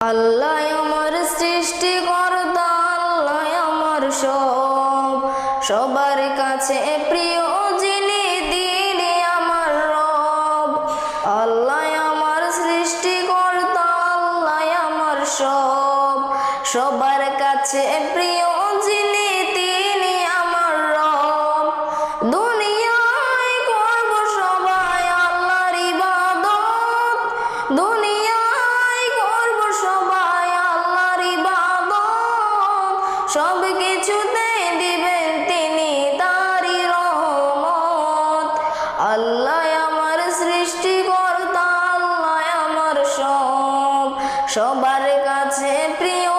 আল্লাহ আমার সৃষ্টিকর্তা, আল্লাহ আমার সবার কাছে প্রিয় যিনি, তিনি আমার রব। আল্লাহ আমার সৃষ্টিকর্তা, আল্লাহ আমার সবার কাছে প্রিয় যিনি, তিনি আমার রব। দুনিয়ায় করব সবাই আল্লাহর ইবাদত, দুনিয়ায় করব সবাই আল্লাহর ইবাদত, সব কিছুতে দিবেন তিনি তারই রহমত। আল্লাহ আমার সৃষ্টিকর্তা, আল্লাহ আমার সবার কাছে প্রিয়